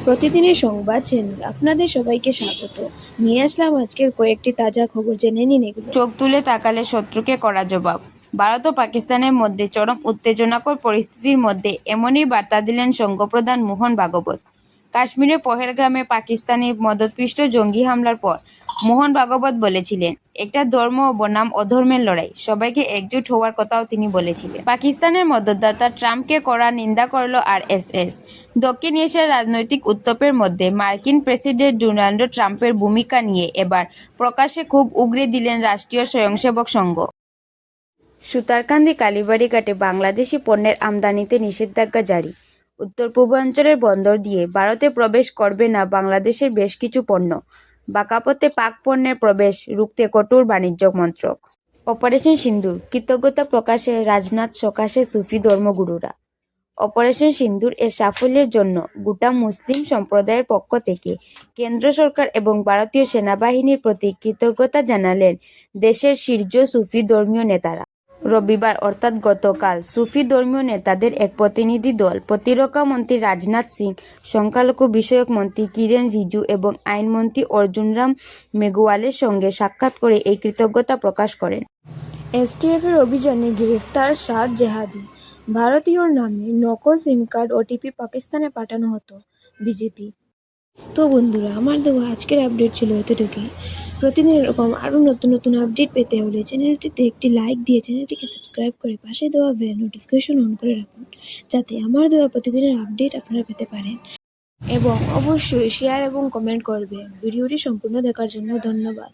প্রতিদিনের সংবাদ চ্যানেল আপনাদের সবাইকে স্বাগত। নিয়ে আসলাম আজকের কয়েকটি তাজা খবর, জেনে নিন এগুলো। চোখ তুলে তাকালে শত্রুকে কড়া জবাব। ভারত ও পাকিস্তানের মধ্যে চরম উত্তেজনাকর পরিস্থিতির মধ্যে এমনই বার্তা দিলেন সংঘপ্রধান মোহন ভাগবত। কাশ্মীরের পহেলগ্রামে পাকিস্তানি মদতপৃষ্ট জঙ্গি হামলার পর মোহন ভাগবত বলেছিলেন, একটা ধর্ম বনাম অধর্মের লড়াই, সবাইকে একজোট হওয়ার কথাও তিনি বলেছিলেন। পাকিস্তানের মদতদাতা ট্রাম্পকে কড়া নিন্দা করল আরএসএস। দক্ষিণ এশিয়ার রাজনৈতিক উত্তাপের মধ্যে মার্কিন প্রেসিডেন্ট ডোনাল্ড ট্রাম্পের ভূমিকা নিয়ে এবার প্রকাশ্যে খুব উগরে দিলেন রাষ্ট্রীয় স্বয়ংসেবক সংঘ। সুতারকান্দি কালীবাড়ি ঘাটে বাংলাদেশি পণ্যের আমদানিতে নিষেধাজ্ঞা জারি। উত্তর পূর্বাঞ্চলের বন্দর দিয়ে ভারতে প্রবেশ করবে না বাংলাদেশের বেশ কিছু পণ্য। বাঁকাপথে পাক পণ্যের প্রবেশ রুখতে কঠোর বাণিজ্য মন্ত্রক। অপারেশন সিন্দুর কৃতজ্ঞতা প্রকাশে রাজনাথ সকাশে সুফি ধর্মগুরুরা। অপারেশন সিন্দুর এর সাফল্যের জন্য গোটা মুসলিম সম্প্রদায়ের পক্ষ থেকে কেন্দ্র সরকার এবং ভারতীয় সেনাবাহিনীর প্রতি কৃতজ্ঞতা জানালেন দেশের শীর্ষ সুফি ধর্মীয় নেতারা। রবিবার অর্থাৎ গতকাল সুফি ধর্মীয় নেতাদের এক প্রতিনিধি দল প্রতিরক্ষা মন্ত্রী রাজনাথ সিং, সংখ্যালঘু বিষয়ক মন্ত্রী কিরেন রিজু এবং আইনমন্ত্রী অর্জুন রাম মেঘওয়ালের সঙ্গে সাক্ষাৎ করে এই কৃতজ্ঞতা প্রকাশ করেন। এসটিএফের অভিযানে গ্রেফতার 7 জেহাদি। ভারতীয়র নামে নকল সিম কার্ড ওটিপি পাকিস্তানে পাঠানো হতো বিজেপি। তো বন্ধুরা, আমার দেওয়া আজকের আপডেট ছিল এতটুকুই। প্রতিদিন এরকম আরও নতুন নতুন আপডেট পেতে হলে চ্যানেলটিতে একটি লাইক দিয়ে চ্যানেলটিকে সাবস্ক্রাইব করে পাশে দেওয়া বেল নোটিফিকেশন অন করে রাখুন, যাতে আমার দেওয়া প্রতিদিনের আপডেট আপনারা পেতে পারেন। এবং অবশ্যই শেয়ার এবং কমেন্ট করবেন। ভিডিওটি সম্পূর্ণ দেখার জন্য ধন্যবাদ।